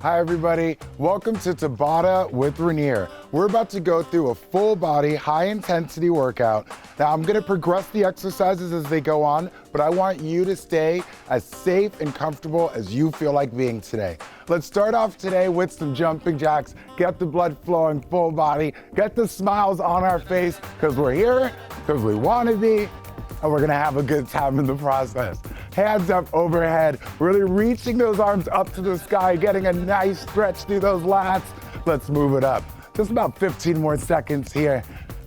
Hi everybody, welcome to Tabata with Rainier. We're about to go through a full body, high intensity workout. Now I'm gonna progress the exercises as they go on, but I want you to stay as safe and comfortable as you feel like being today. Let's start off today with some jumping jacks, get the blood flowing full body, get the smiles on our face, because we're here, because we wanna be, and we're gonna have a good time in the process. Hands up overhead, really reaching those arms up to the sky, getting a nice stretch through those lats. Let's move it up. Just about 15 more seconds here,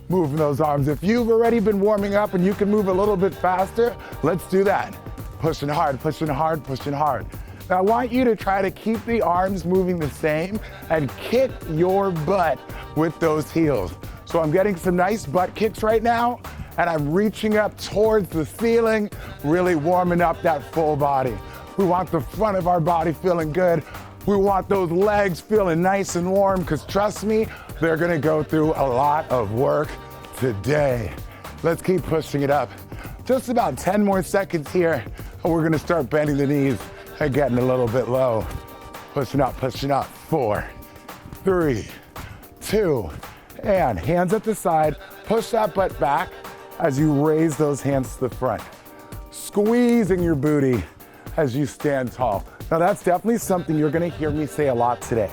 moving those arms. If you've already been warming up and you can move a little bit faster, let's do that. Pushing hard, pushing hard, pushing hard. Now I want you to try to keep the arms moving the same and kick your butt with those heels. So I'm getting some nice butt kicks right now, and I'm reaching up towards the ceiling, really warming up that full body. We want the front of our body feeling good. We want those legs feeling nice and warm, because trust me, they're gonna go through a lot of work today. Let's keep pushing it up. Just about 10 more seconds here, and we're gonna start bending the knees and getting a little bit low. Pushing up, 4, 3, 2, and hands at the side. Push that butt back as you raise those hands to the front. Squeezing your booty as you stand tall. Now that's definitely something you're gonna hear me say a lot today.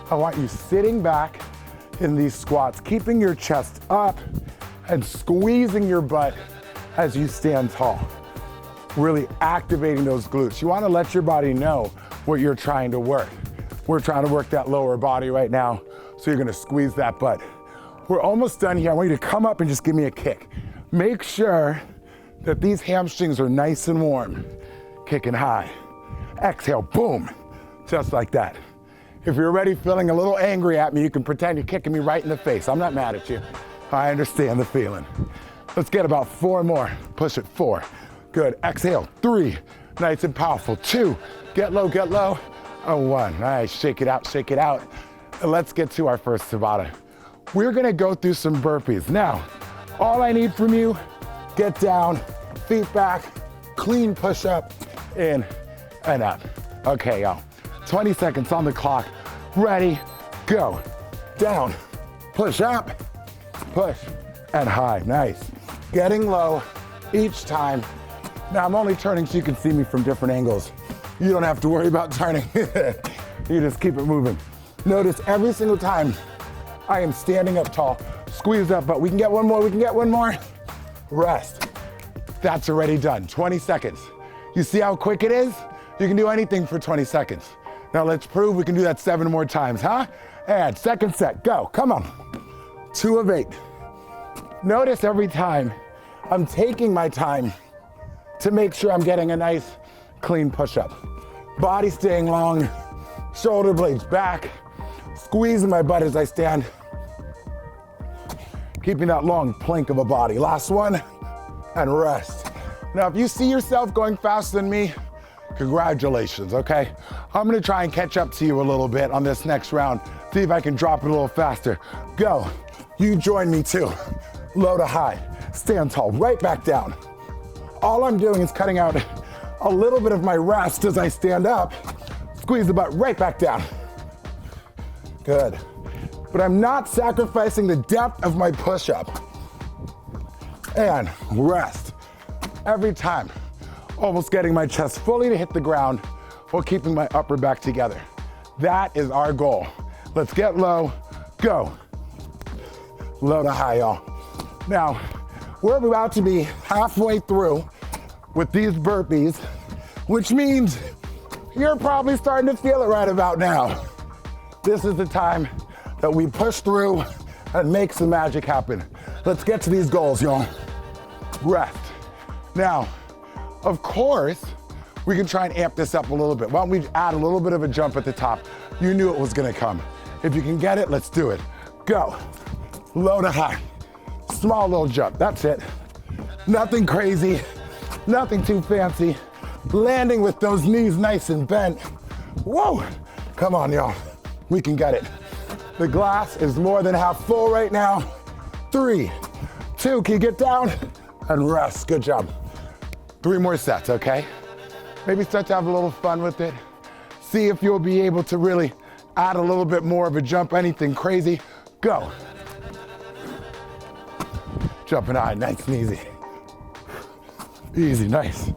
I want you sitting back in these squats, keeping your chest up and squeezing your butt as you stand tall. Really activating those glutes. You wanna let your body know what you're trying to work. We're trying to work that lower body right now, so you're gonna squeeze that butt. We're almost done here. I want you to come up and just give me a kick. Make sure that these hamstrings are nice and warm. Kicking high. Exhale, boom, just like that. If you're already feeling a little angry at me, you can pretend you're kicking me right in the face. I'm not mad at you. I understand the feeling. Let's get about 4 more. Push it, 4. Good, exhale, 3. Nice and powerful, 2. Get low, and 1. Nice, shake it out, shake it out. And let's get to our first Tabata. We're gonna go through some burpees. Now, all I need from you, get down, feet back, clean push up, in and up. Okay, y'all, 20 seconds on the clock. Ready, go. Down, push up, push, and high, nice. Getting low each time. Now I'm only turning so you can see me from different angles. You don't have to worry about turning. You just keep it moving. Notice every single time I am standing up tall, squeeze up, but we can get one more, we can get one more. Rest. That's already done, 20 seconds. You see how quick it is? You can do anything for 20 seconds. Now let's prove we can do that 7 more times, huh? And second set, go, come on. 2 of 8. Notice every time I'm taking my time to make sure I'm getting a nice, clean push-up. Body staying long, shoulder blades back, squeezing my butt as I stand. Keeping that long plank of a body. Last one, and rest. Now, if you see yourself going faster than me, congratulations, okay? I'm gonna try and catch up to you a little bit on this next round. See if I can drop it a little faster. Go, you join me too. Low to high, stand tall, right back down. All I'm doing is cutting out a little bit of my rest as I stand up. Squeeze the butt right back down. Good. But I'm not sacrificing the depth of my push-up. And rest. Every time, almost getting my chest fully to hit the ground while keeping my upper back together. That is our goal. Let's get low, go. Low to high, y'all. Now, we're about to be halfway through with these burpees, which means you're probably starting to feel it right about now. This is the time that we push through and make some magic happen. Let's get to these goals, y'all. Rest. Now, of course, we can try and amp this up a little bit. Why don't we add a little bit of a jump at the top? You knew it was gonna come. If you can get it, let's do it. Go. Low to high. Small little jump, that's it. Nothing crazy, nothing too fancy. Landing with those knees nice and bent. Whoa, come on, y'all. We can get it. The glass is more than half full right now. 3, 2, can you get down? And rest, good job. 3 more sets, okay? Maybe start to have a little fun with it. See if you'll be able to really add a little bit more of a jump, anything crazy, go. Jumping high, nice and easy. Easy, nice.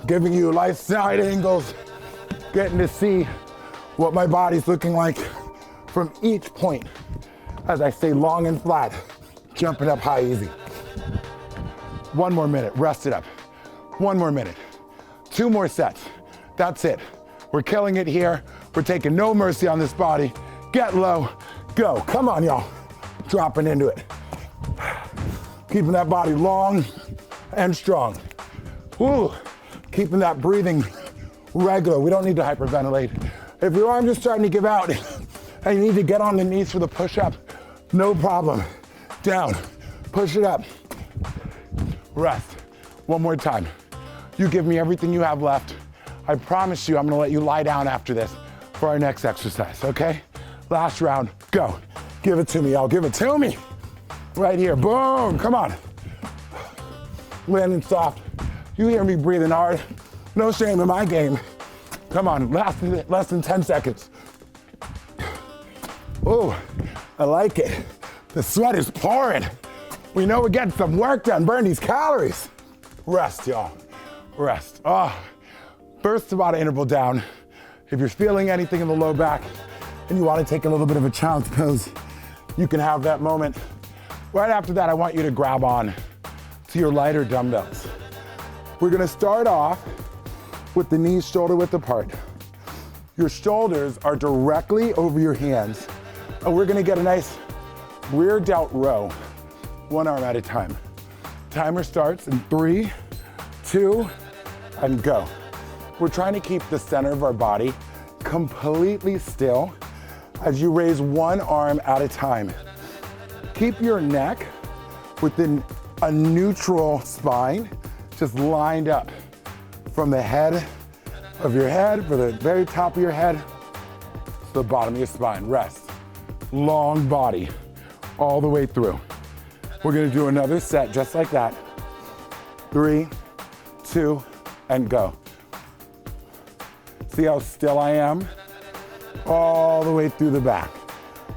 Giving you nice side angles, getting to see what my body's looking like from each point as I stay long and flat, jumping up high, easy. 1 more minute, rest it up. 1 more minute. 2 more sets, that's it. We're killing it here. We're taking no mercy on this body. Get low, go. Come on, y'all. Dropping into it. Keeping that body long and strong. Ooh, keeping that breathing regular. We don't need to hyperventilate. If your arms are starting to give out and you need to get on the knees for the push-up, no problem. Down, push it up. Rest. 1 more time. You give me everything you have left. I promise you I'm gonna let you lie down after this for our next exercise, okay? Last round, go. Give it to me, y'all, give it to me. Right here, boom, come on. Landing soft. You hear me breathing hard. No shame in my game. Come on, less than 10 seconds. Oh, I like it. The sweat is pouring. We know we're getting some work done, burn these calories. Rest, y'all, rest. Oh, first Tabata interval down. If you're feeling anything in the low back and you want to take a little bit of a child's pose, you can have that moment. Right after that, I want you to grab on to your lighter dumbbells. We're gonna start off with the knees shoulder width apart. Your shoulders are directly over your hands, and we're gonna get a nice rear delt row, 1 arm at a time. Timer starts in 3, 2, and go. We're trying to keep the center of our body completely still as you raise 1 arm at a time. Keep your neck within a neutral spine, just lined up from the head of your head, for the very top of your head, to the bottom of your spine. Rest. Long body all the way through. We're gonna do another set just like that. 3, 2, and go. See how still I am? All the way through the back.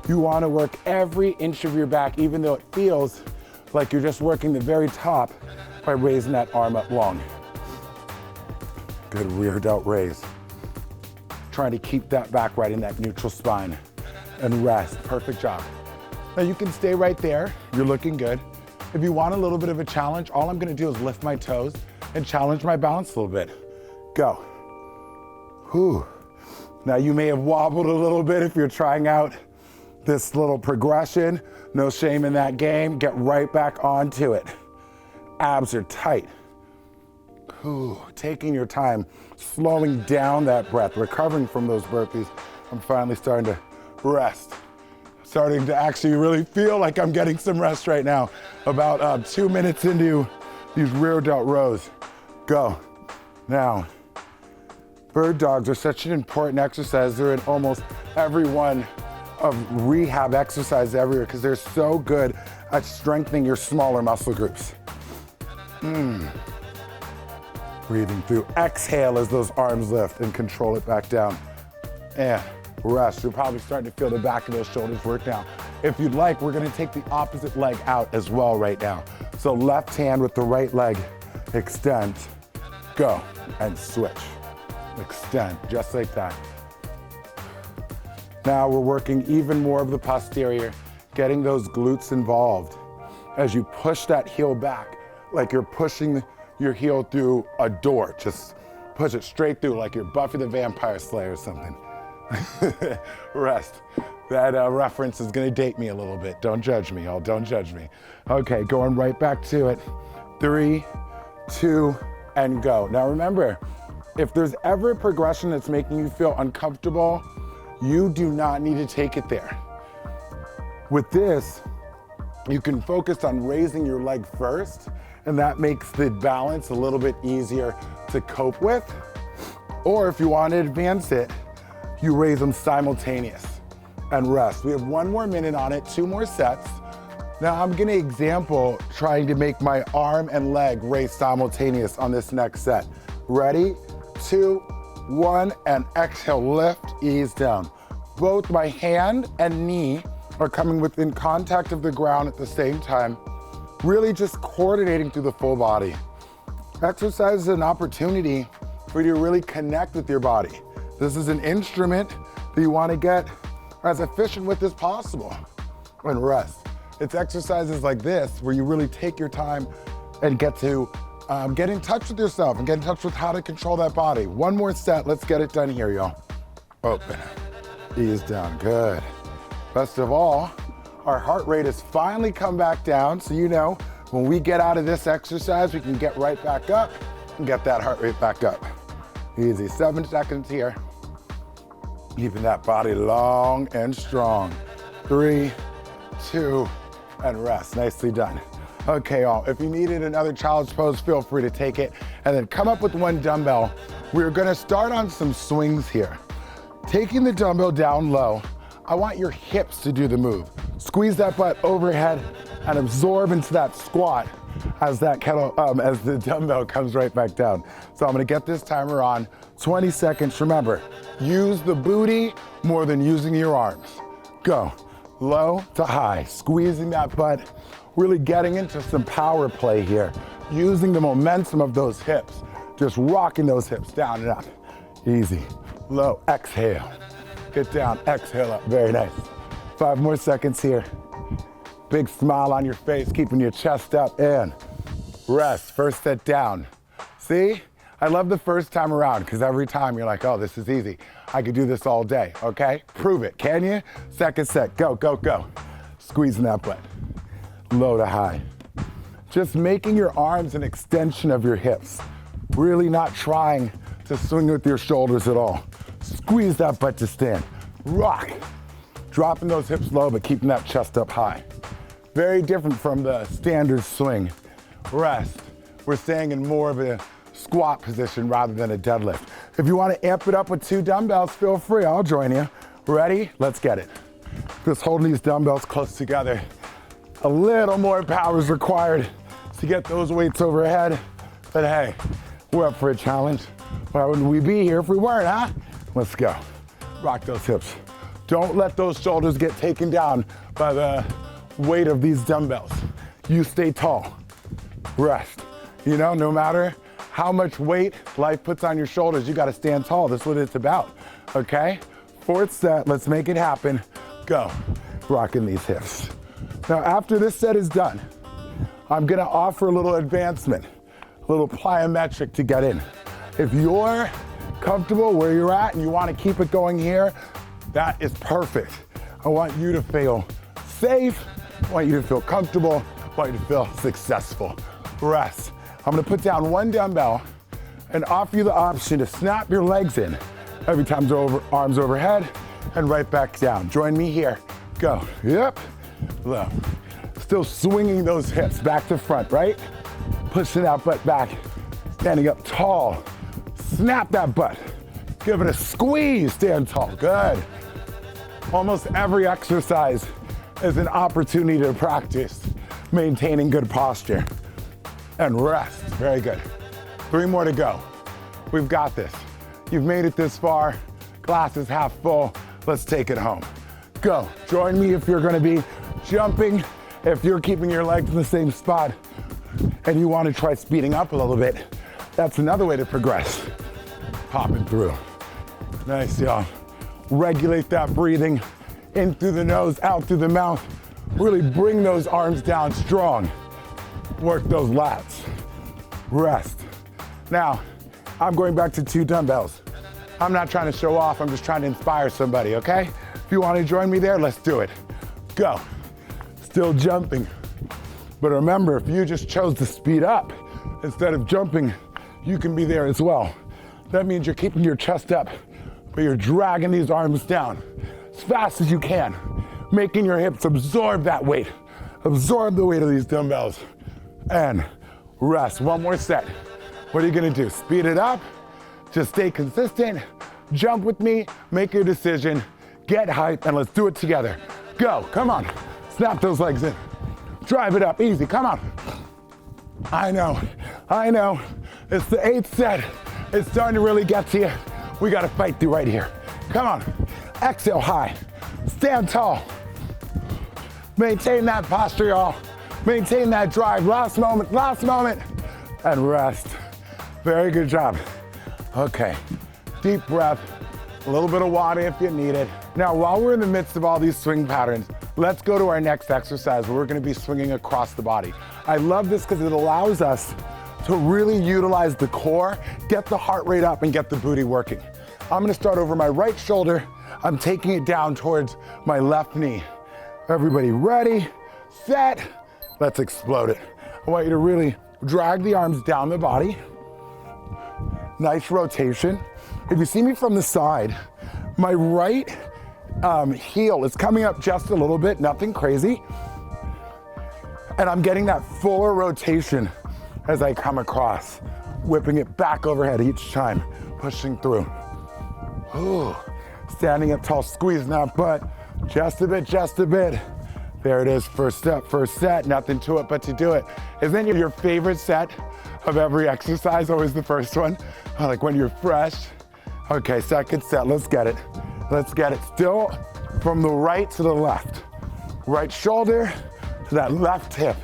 You wanna work every inch of your back, even though it feels like you're just working the very top by raising that arm up long. Good rear delt raise. Trying to keep that back right in that neutral spine and rest. Perfect job. Now you can stay right there. You're looking good. If you want a little bit of a challenge, all I'm gonna do is lift my toes and challenge my balance a little bit. Go. Whew. Now you may have wobbled a little bit if you're trying out this little progression. No shame in that game. Get right back onto it. Abs are tight. Ooh, taking your time, slowing down that breath, recovering from those burpees. I'm finally starting to rest. Starting to actually really feel like I'm getting some rest right now. About 2 minutes into these rear delt rows. Go. Now, bird dogs are such an important exercise. They're in almost every one of rehab exercises everywhere because they're so good at strengthening your smaller muscle groups. Breathing through. Exhale as those arms lift and control it back down. And rest. You're probably starting to feel the back of those shoulders work now. If you'd like, we're gonna take the opposite leg out as well right now. So left hand with the right leg, extend, go, and switch. Extend, just like that. Now we're working even more of the posterior, getting those glutes involved. As you push that heel back, like you're pushing your heel through a door. Just push it straight through like you're Buffy the Vampire Slayer or something. Rest. That reference is gonna date me a little bit. Don't judge me, y'all, don't judge me. Okay, going right back to it. 3, 2, and go. Now remember, if there's ever a progression that's making you feel uncomfortable, you do not need to take it there. With this, you can focus on raising your leg first, and that makes the balance a little bit easier to cope with. Or if you want to advance it, you raise them simultaneous and rest. We have 1 more minute on it, 2 more sets. Now I'm gonna example trying to make my arm and leg raise simultaneous on this next set. Ready? 2, 1, and exhale, lift, ease down. both my hand and knee are coming within contact of the ground at the same time, really just coordinating through the full body. Exercise is an opportunity for you to really connect with your body. This is an instrument that you want to get as efficient with as possible. And rest. It's exercises like this where you really take your time and get to get in touch with yourself and get in touch with how to control that body. One more set, let's get it done here, y'all. Open, ease down, good. Best of all, our heart rate has finally come back down, so you know when we get out of this exercise, we can get right back up and get that heart rate back up. Easy, 7 seconds here. Keeping that body long and strong. 3, 2, and rest. Nicely done. Okay, all, if you needed another child's pose, feel free to take it, and then come up with one dumbbell. We're gonna start on some swings here. Taking the dumbbell down low, I want your hips to do the move. Squeeze that butt overhead and absorb into that squat as that as the dumbbell comes right back down. So I'm gonna get this timer on, 20 seconds. Remember, use the booty more than using your arms. Go, low to high, squeezing that butt, really getting into some power play here, using the momentum of those hips, just rocking those hips down and up. Easy, low, exhale. Get down, exhale up, very nice. 5 more seconds here. Big smile on your face, keeping your chest up, and rest, first set down. See, I love the first time around because every time you're like, oh, this is easy. I could do this all day, okay? Prove it, can you? Second set, go, go, go. Squeezing that butt, low to high. Just making your arms an extension of your hips. Really not trying to swing with your shoulders at all. Squeeze that butt to stand, rock. Dropping those hips low, but keeping that chest up high. Very different from the standard swing. Rest, we're staying in more of a squat position rather than a deadlift. If you want to amp it up with 2 dumbbells, feel free, I'll join you. Ready? Let's get it. Just holding these dumbbells close together. A little more power is required to get those weights overhead, but hey, we're up for a challenge. Why wouldn't we be here if we weren't, huh? Let's go. Rock those hips. Don't let those shoulders get taken down by the weight of these dumbbells. You stay tall. Rest. You know, no matter how much weight life puts on your shoulders, you gotta stand tall. That's what it's about, okay? 4th set, let's make it happen. Go. Rocking these hips. Now, after this set is done, I'm gonna offer a little advancement, a little plyometric to get in. If you're comfortable where you're at and you wanna keep it going here, that is perfect. I want you to feel safe, I want you to feel comfortable, I want you to feel successful. Rest. I'm gonna put down 1 dumbbell and offer you the option to snap your legs in every time arms overhead and right back down. Join me here. Go. Yep. Low. Still swinging those hips back to front, right? Pushing that butt back. Standing up tall. Snap that butt. Give it a squeeze. Stand tall. Good. Almost every exercise is an opportunity to practice maintaining good posture. And rest. Very good. 3 more to go. We've got this. You've made it this far. Glass is half full. Let's take it home. Go. Join me if you're going to be jumping, if you're keeping your legs in the same spot, and you want to try speeding up a little bit. That's another way to progress. Popping through. Nice, y'all. Regulate that breathing. In through the nose, out through the mouth. Really bring those arms down strong. Work those lats. Rest. Now, I'm going back to 2 dumbbells. I'm not trying to show off, I'm just trying to inspire somebody, okay? If you want to join me there, let's do it. Go. Still jumping. But remember, if you just chose to speed up instead of jumping, you can be there as well. That means you're keeping your chest up, but you're dragging these arms down as fast as you can, making your hips absorb that weight. Absorb the weight of these dumbbells. And rest. 1 more set. What are you gonna do? Speed it up? Just stay consistent. Jump with me, make your decision, get hype, and let's do it together. Go, come on. Snap those legs in. Drive it up, easy, come on. I know. It's the 8th set. It's starting to really get to you. We gotta fight through right here. Come on. Exhale high, stand tall. Maintain that posture, y'all. Maintain that drive, last moment, and rest. Very good job. Okay, deep breath, a little bit of water if you need it. Now, while we're in the midst of all these swing patterns, let's go to our next exercise where we're gonna be swinging across the body. I love this because it allows us to really utilize the core, get the heart rate up, and get the booty working. I'm gonna start over my right shoulder. I'm taking it down towards my left knee. Everybody ready, set, let's explode it. I want you to really drag the arms down the body. Nice rotation. If you see me from the side, my right heel is coming up just a little bit, nothing crazy. And I'm getting that fuller rotation as I come across, whipping it back overhead each time, pushing through. Ooh. Standing up tall, squeezing that butt, just a bit. There it is, first step, first set, nothing to it but to do it. Isn't your favorite set of every exercise always the first one? Like when you're fresh. Okay, second set, let's get it. Let's get it. Still from the right to the left. Right shoulder to that left hip.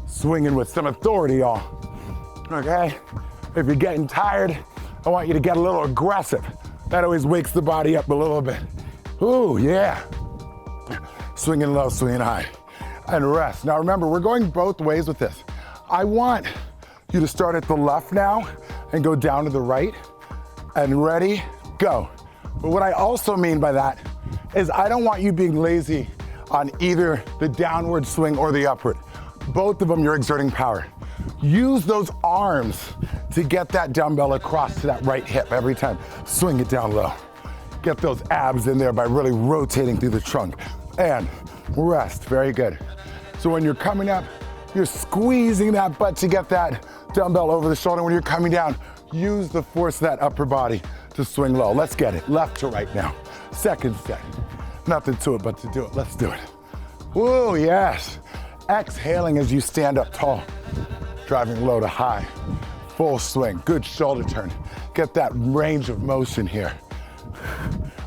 Swinging with some authority, y'all. Okay, if you're getting tired, I want you to get a little aggressive. That always wakes the body up a little bit. Ooh, yeah. Swinging low, swinging high, and rest. Now remember, we're going both ways with this. I want you to start at the left now and go down to the right, and ready, go. But what I also mean by that is I don't want you being lazy on either the downward swing or the upward. Both of them, you're exerting power. Use those arms to get that dumbbell across to that right hip every time. Swing it down low. Get those abs in there by really rotating through the trunk. And rest, very good. So when you're coming up, you're squeezing that butt to get that dumbbell over the shoulder. When you're coming down, use the force of that upper body to swing low. Let's get it, left to right now. Second set, nothing to it but to do it. Let's do it. Whoa, yes. Exhaling as you stand up tall. Driving low to high, full swing, good shoulder turn. Get that range of motion here.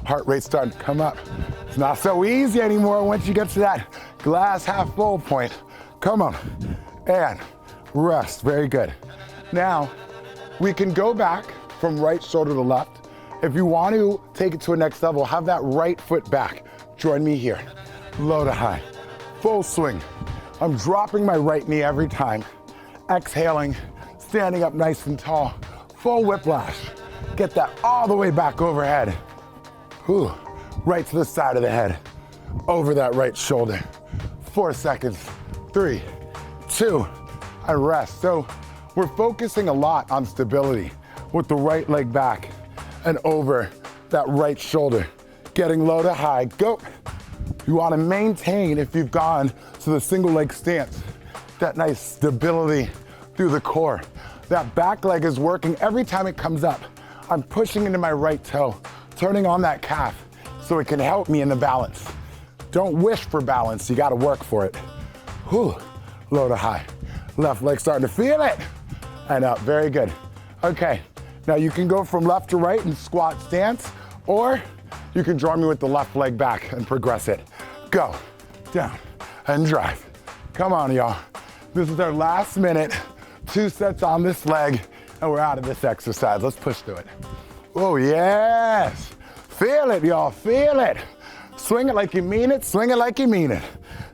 Heart rate starting to come up. It's not so easy anymore once you get to that glass half full point. Come on, and rest, very good. Now, we can go back from right shoulder to left. If you want to take it to a next level, have that right foot back. Join me here, low to high, full swing. I'm dropping my right knee every time. Exhaling, standing up nice and tall, full whiplash. Get that all the way back overhead. Ooh, right to the side of the head, over that right shoulder. 4 seconds, 3, 2, and rest. So we're focusing a lot on stability with the right leg back and over that right shoulder. Getting low to high, go. You wanna maintain, if you've gone to the single leg stance, that nice stability through the core. That back leg is working every time it comes up. I'm pushing into my right toe, turning on that calf so it can help me in the balance. Don't wish for balance, you gotta work for it. Whew, low to high. Left leg starting to feel it. And up, very good. Okay, now you can go from left to right in squat stance, or you can join me with the left leg back and progress it. Go, down, and drive. Come on, y'all. This is our last minute, 2 sets on this leg, and we're out of this exercise. Let's push through it. Oh, yes. Feel it, y'all, feel it. Swing it like you mean it, swing it like you mean it.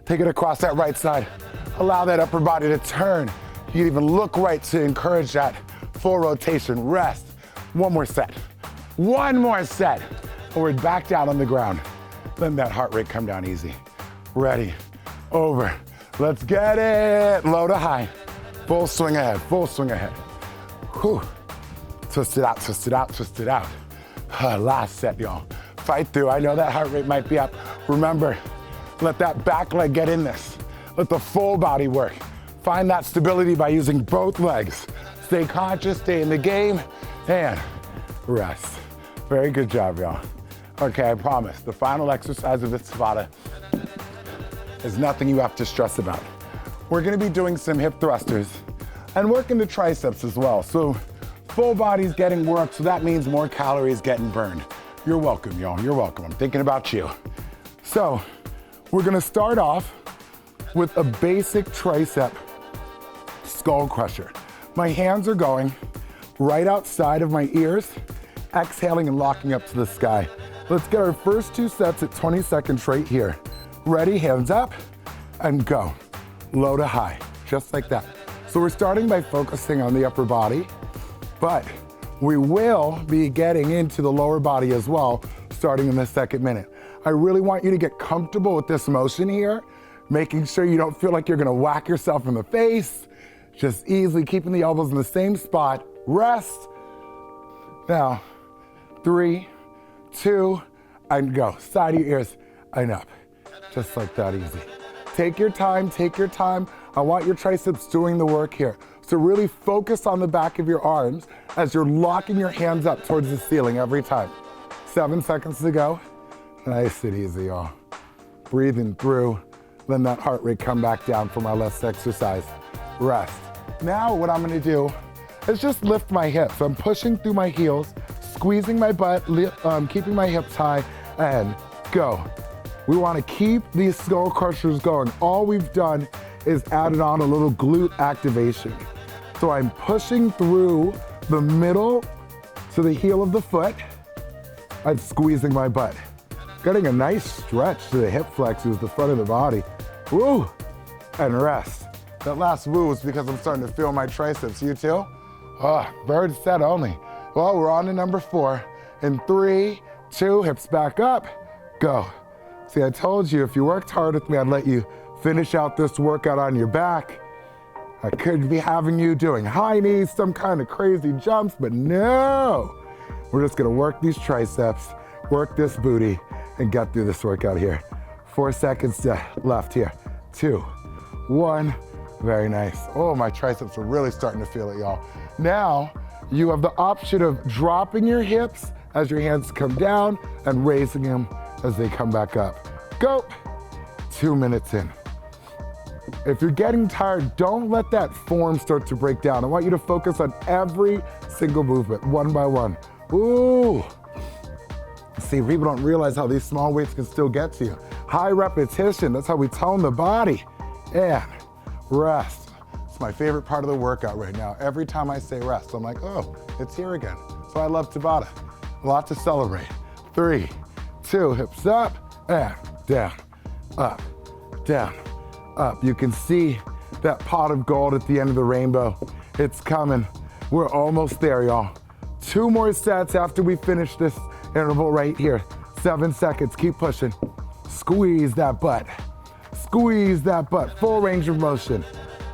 Take it across that right side. Allow that upper body to turn. You can even look right to encourage that full rotation. Rest. One more set. One more set. And we're back down on the ground. Let that heart rate come down easy. Ready, over. Let's get it. Low to high. Full swing ahead, full swing ahead. Whew. Twist it out, twist it out, twist it out. Last set, y'all. Fight through. I know that heart rate might be up. Remember, let that back leg get in this. Let the full body work. Find that stability by using both legs. Stay conscious, stay in the game, and rest. Very good job, y'all. Okay, I promise, the final exercise of this Tabata is nothing you have to stress about. We're gonna be doing some hip thrusters and working the triceps as well. So full body's getting worked, so that means more calories getting burned. You're welcome, y'all. You're welcome. I'm thinking about you. So we're gonna start off with a basic tricep skull crusher. My hands are going right outside of my ears, exhaling and locking up to the sky. Let's get our first 2 sets at 20 seconds right here. Ready, hands up, and go. Low to high, just like that. So we're starting by focusing on the upper body, but we will be getting into the lower body as well, starting in the second minute. I really want you to get comfortable with this motion here, making sure you don't feel like you're gonna whack yourself in the face, just easily keeping the elbows in the same spot. Rest. Now, 3, 2, and go. Side of your ears and up, just like that, easy. Take your time, take your time. I want your triceps doing the work here. So really focus on the back of your arms as you're locking your hands up towards the ceiling every time. 7 seconds to go. Nice and easy, y'all. Breathing through, letting that heart rate come back down for my last exercise. Rest. Now what I'm gonna do is just lift my hips. I'm pushing through my heels, squeezing my butt, keeping my hips high, and go. We wanna keep these skull crushers going. All we've done is added on a little glute activation. So I'm pushing through the middle to the heel of the foot and squeezing my butt. Getting a nice stretch to the hip flexors, the front of the body. Woo, and rest. That last woo is because I'm starting to feel my triceps. You too? Oh, bird set only. Well, we're on to number 4. In 3, 2, hips back up, go. See, I told you if you worked hard with me, I'd let you finish out this workout on your back. I could be having you doing high knees, some kind of crazy jumps, but no. We're just gonna work these triceps, work this booty, and get through this workout here. 4 seconds left here. 2, 1, very nice. Oh, my triceps are really starting to feel it, y'all. Now, you have the option of dropping your hips as your hands come down and raising them as they come back up. Go. 2 minutes in. If you're getting tired, don't let that form start to break down. I want you to focus on every single movement, one by one. Ooh. See, people don't realize how these small weights can still get to you. High repetition, that's how we tone the body. And rest. It's my favorite part of the workout right now. Every time I say rest, I'm like, oh, it's here again. So I love Tabata. A lot to celebrate. 3, 2, hips up, and down, up, down, up. You can see that pot of gold at the end of the rainbow. It's coming. We're almost there, y'all. 2 more sets after we finish this interval right here. 7 seconds, keep pushing. Squeeze that butt. Squeeze that butt, full range of motion.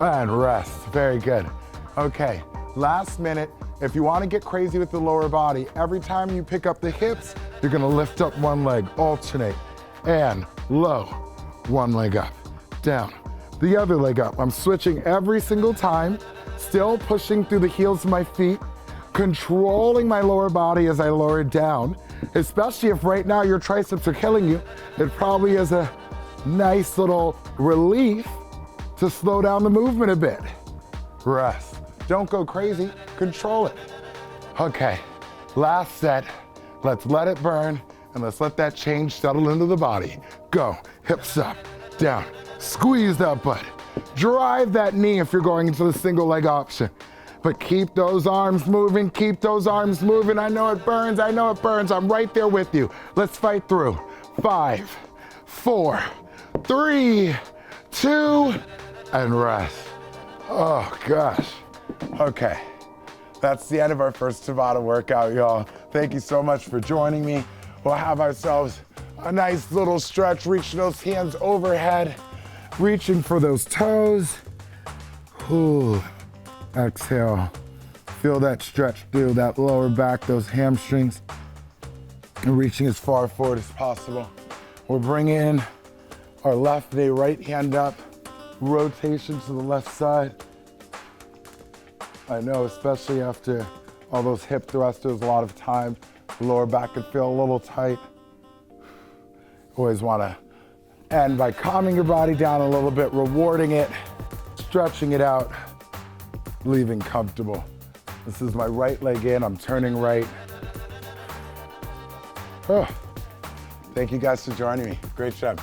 And rest, very good. Okay, last minute. If you wanna get crazy with the lower body, every time you pick up the hips, you're gonna lift up one leg, alternate, and low, one leg up, down, the other leg up. I'm switching every single time, still pushing through the heels of my feet, controlling my lower body as I lower it down, especially if right now your triceps are killing you. It probably is a nice little relief to slow down the movement a bit. Rest. Don't go crazy, control it. Okay, last set. Let's let it burn and let's let that change settle into the body. Go, hips up, down, squeeze that butt. Drive that knee if you're going into the single leg option. But keep those arms moving, keep those arms moving. I know it burns, I know it burns. I'm right there with you. Let's fight through. 5, 4, 3, 2, and rest. Oh gosh. Okay, that's the end of our first Tabata workout, y'all. Thank you so much for joining me. We'll have ourselves a nice little stretch, reaching those hands overhead, reaching for those toes. Ooh, exhale. Feel that stretch through that lower back, those hamstrings, and reaching as far forward as possible. We'll bring in our left knee, right hand up, rotation to the left side. I know, especially after all those hip thrusters, a lot of times, the lower back could feel a little tight. Always wanna end by calming your body down a little bit, rewarding it, stretching it out, leaving comfortable. This is my right leg in, I'm turning right. Oh. Thank you guys for joining me. Great job.